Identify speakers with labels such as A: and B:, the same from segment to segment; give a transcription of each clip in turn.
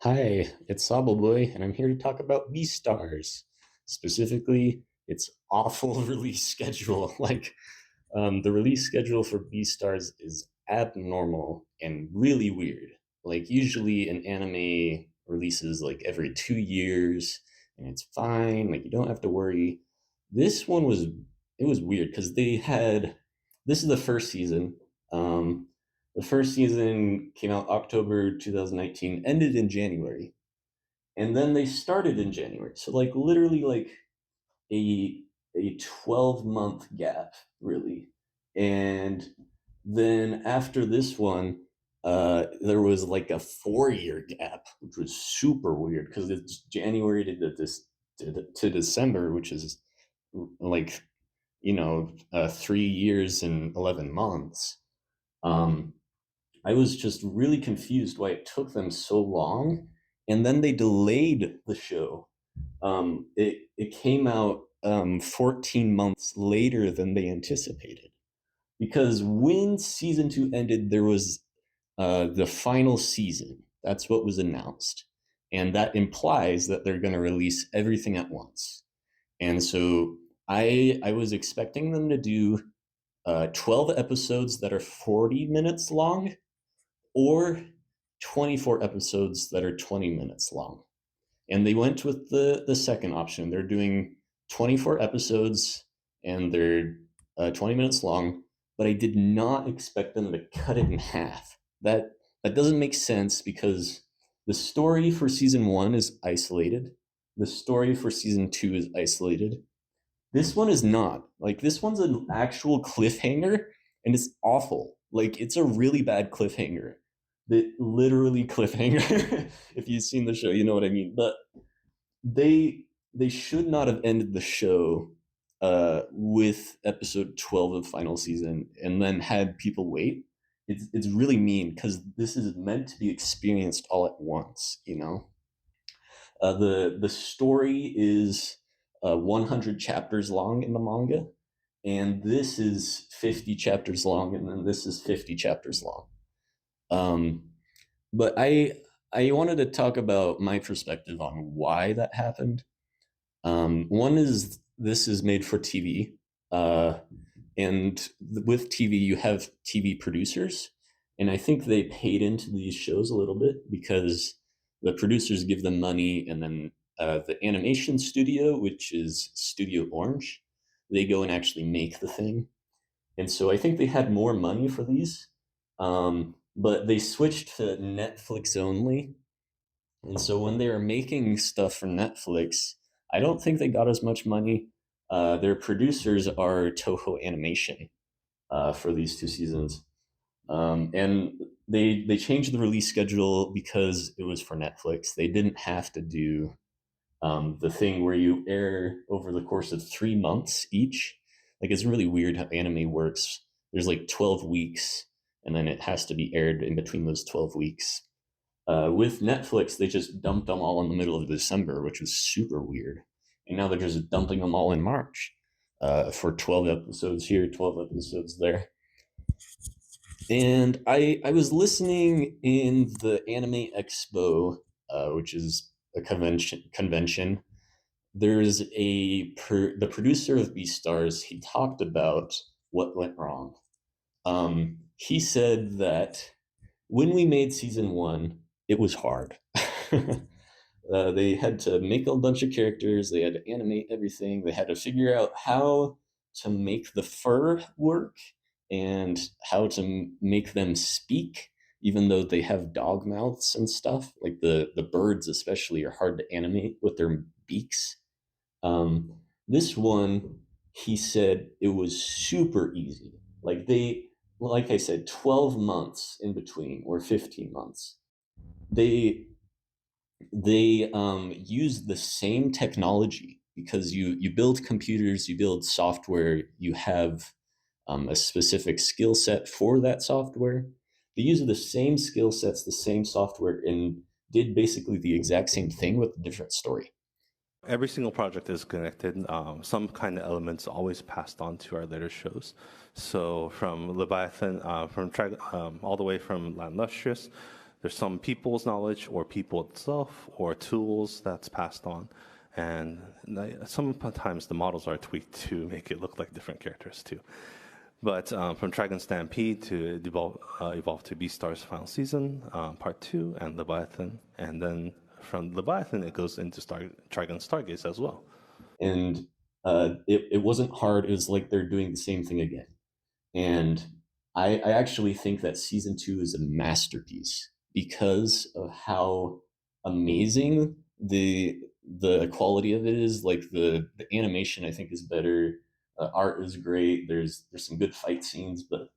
A: Hi, it's Sable Boy, and I'm here to talk about BEASTARS. Specifically, its awful release schedule. The release schedule for BEASTARS is abnormal and really weird. Like, usually an anime releases like every 2 years, and it's fine. Like, you don't have to worry. This one was it was weird because they had this is the first season. Um, the first season came out October 2019, ended in January, and then they started in January. So like literally like a a 12-month gap, really. And then after this one, there was like a 4-year gap, which was super weird because it's January to December, which is like 3 years and 11 months. Um, I was just really confused why it took them so long, and then they delayed the show. It came out 14 months later than they anticipated, because when season two ended, there was the final season. That's what was announced, and that implies that they're going to release everything at once. And so I was expecting them to do 12 episodes that are 40 minutes long, or 24 episodes that are 20 minutes long. And they went with the second option. They're doing 24 episodes, and they're 20 minutes long, but I did not expect them to cut it in half. That doesn't make sense because the story for season 1 is isolated. The story for season 2 is isolated. This one is not. Like, this one's an actual cliffhanger, and it's awful. Like, it's a really bad cliffhanger. That literally cliffhanger. If you've seen the show, you know what I mean. But they should not have ended the show with episode 12 of final season and then had people wait. It's really mean because this is meant to be experienced all at once. The story is 100 chapters long in the manga, and this is 50 chapters long, and then this is 50 chapters long. Um, but I wanted to talk about my perspective on why that happened. One is this is made for TV, uh, and with TV you have TV producers, and I think they paid into these shows a little bit because the producers give them money, and then the animation studio, which is Studio Orange, they go and actually make the thing, and so I think they had more money for these, but they switched to Netflix only, and so when they were making stuff for Netflix, I don't think they got as much money. Their producers are Toho Animation for these 2 seasons, and they changed the release schedule because it was for Netflix. They didn't have to do the thing where you air over the course of 3 months each. Like, it's really weird how anime works. There's like 12 weeks, and then it has to be aired in between those 12 weeks. With Netflix, they just dumped them all in the middle of December, which was super weird. And now they're just dumping them all in March for 12 episodes here, 12 episodes there. And I was listening in the Anime Expo, which is a convention. There's the producer of BeastStars. He talked about what went wrong. He said that when we made season 1, it was hard. They had to make a bunch of characters. They had to animate everything. They had to figure out how to make the fur work and how to make them speak, even though they have dog mouths and stuff. Like the birds, especially, are hard to animate with their beaks. This one, he said it was super easy. Like I said, 12 months in between, or 15 months. They use the same technology because you build computers, you build software, you have a specific skill set for that software. They use the same skill sets, the same software, and did basically the exact same thing with a different story.
B: Every single project is connected. Some kind of elements always passed on to our later shows. So from Leviathan, all the way from Land Lustrous, There's some people's knowledge or people itself or tools that's passed on. And sometimes the models are tweaked to make it look like different characters too. But from Dragon Stampede to evolve to BEASTARS Final Season, Part 2, and Leviathan. And then from Leviathan, it goes into Dragon Stargaze as well.
A: And it wasn't hard. It was like they're doing the same thing again. And I actually think that season 2 is a masterpiece because of how amazing the quality of it is. Like the animation, I think, is better. Art is great. There's some good fight scenes, but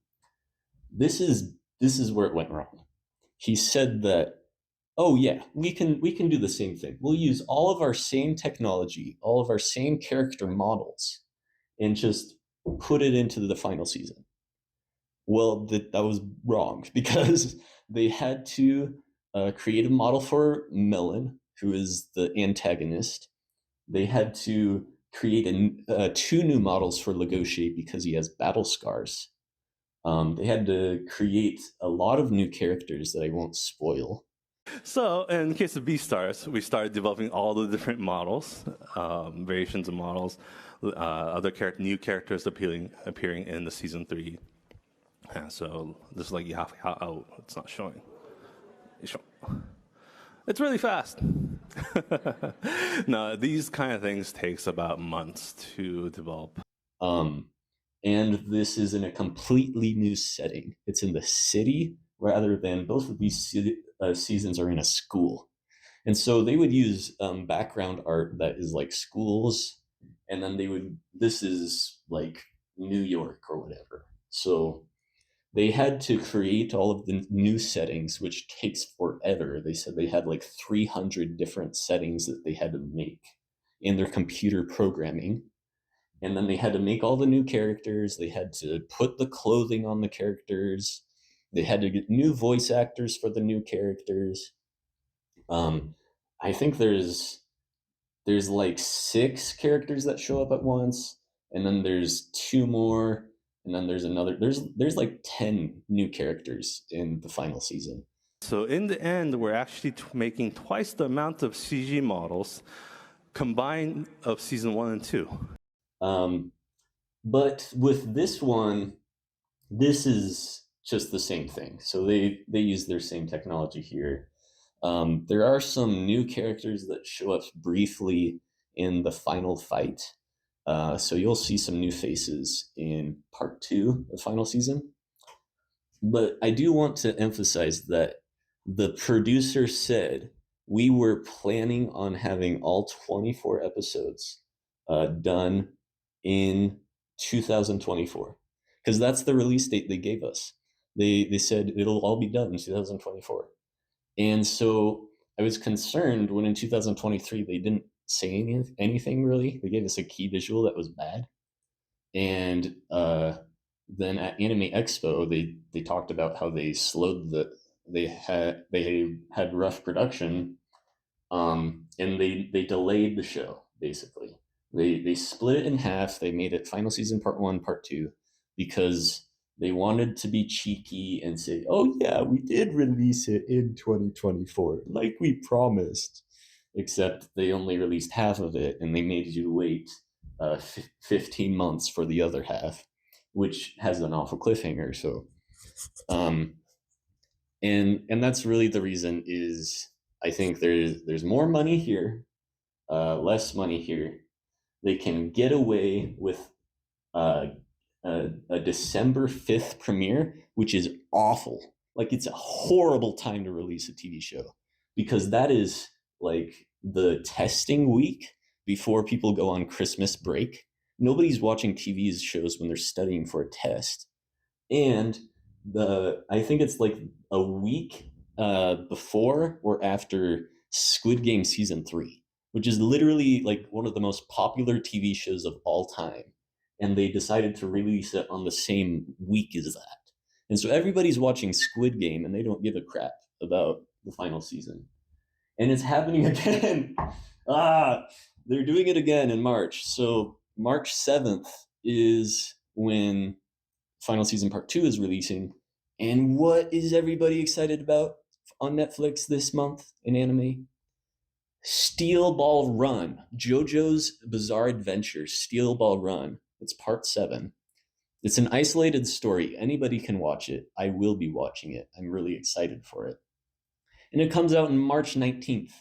A: this is where it went wrong. He said that, oh yeah, we can do the same thing. We'll use all of our same technology, all of our same character models, and just put it into the final season. Well, that was wrong because they had to create a model for Melon, who is the antagonist. They had to create two new models for Legoshi because he has battle scars. They had to create a lot of new characters that I won't spoil.
B: So, in the case of BEASTARS, we started developing all the different models, variations of models, new characters appearing in the season 3. And so, this is like oh, it's not showing. It's really fast. No, these kind of things takes about months to develop.
A: And this is in a completely new setting. It's in the city rather than both of these seasons are in a school. And so they would use background art that is like schools, and then this is like New York or whatever. So they had to create all of the new settings, which takes forever. They said they had like 300 different settings that they had to make in their computer programming. And then they had to make all the new characters. They had to put the clothing on the characters. They had to get new voice actors for the new characters. I think there's like 6 characters that show up at once, and then there's 2 more, and then there's another. There's like 10 new characters in the final season.
B: So in the end, we're actually making twice the amount of CG models combined of season 1 and 2.
A: But with this one, this is just the same thing. So they use their same technology here. There are some new characters that show up briefly in the final fight. So you'll see some new faces in part 2 of final season. But I do want to emphasize that the producer said we were planning on having all 24 episodes done in 2024 because that's the release date they gave us. They said it'll all be done in 2024. And so I was concerned when in 2023 they didn't say anything really. They gave us a key visual that was bad. And then at Anime Expo, they talked about how they slowed they had rough production, and they delayed the show basically. They split it in half. They made it final season part 1, part 2, because they wanted to be cheeky and say, "Oh yeah, we did release it in 2024, like we promised." Except they only released half of it, and they made you wait 15 months for the other half, which has an awful cliffhanger. So, um, and that's really the reason. Is I think there's more money here, less money here. They can get away with uh, a December 5th premiere, which is awful. Like it's a horrible time to release a TV show because that is like the testing week before people go on Christmas break. Nobody's watching TV shows when they're studying for a test. And I think it's like a week before or after Squid Game season 3, which is literally like one of the most popular TV shows of all time. And they decided to release it on the same week as that. And so everybody's watching Squid Game and they don't give a crap about the final season. And it's happening again. They're doing it again in March. So March 7th is when final season part 2 is releasing. And what is everybody excited about? on Netflix this month in anime? Steel Ball Run, JoJo's Bizarre Adventure, Steel Ball Run. It's part 7. It's an isolated story. Anybody can watch it. I will be watching it. I'm really excited for it. And it comes out on March 19th.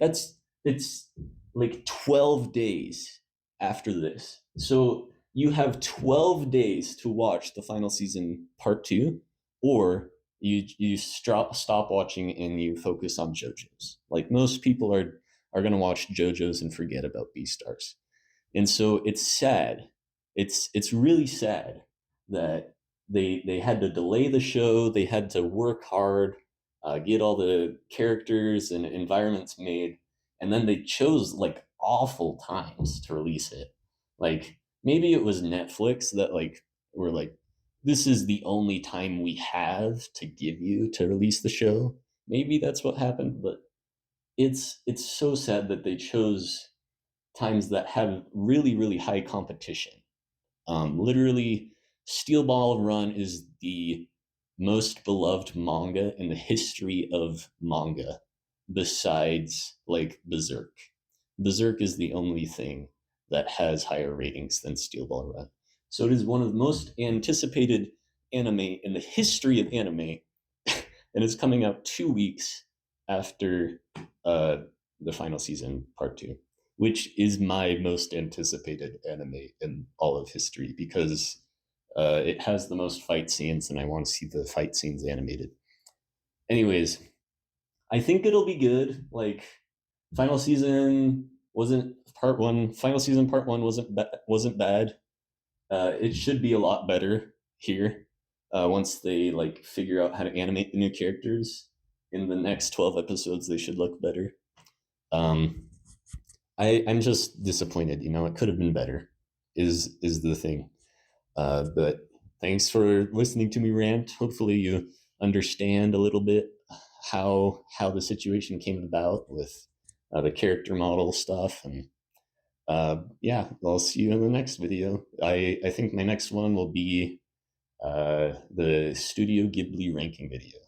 A: It's like 12 days after this. So you have 12 days to watch the final season part 2, or you stop watching and you focus on JoJo's. Like most people are going to watch JoJo's and forget about BeaStars. And so it's sad. It's really sad that they had to delay the show. They had to work hard, get all the characters and environments made, and then they chose like awful times to release it. Like maybe it was Netflix that like were like, this is the only time we have to give you to release the show. Maybe that's what happened, but it's so sad that they chose times that have really, really high competition. Literally, Steel Ball Run is the most beloved manga in the history of manga, besides like Berserk. Berserk is the only thing that has higher ratings than Steel Ball Run. So it is one of the most anticipated anime in the history of anime, and it's coming out 2 weeks after uh, the final season, part 2, which is my most anticipated anime in all of history because it has the most fight scenes, and I want to see the fight scenes animated. Anyways, I think it'll be good. Like final season wasn't part one. Final season part one wasn't bad. It should be a lot better here once they like figure out how to animate the new characters. In the next 12 episodes, they should look better. Um, I'm just disappointed. You know, it could have been better. Is the thing. But thanks for listening to me rant. Hopefully, you understand a little bit how the situation came about with the character model stuff. And yeah, I'll see you in the next video. I think my next one will be the Studio Ghibli ranking video.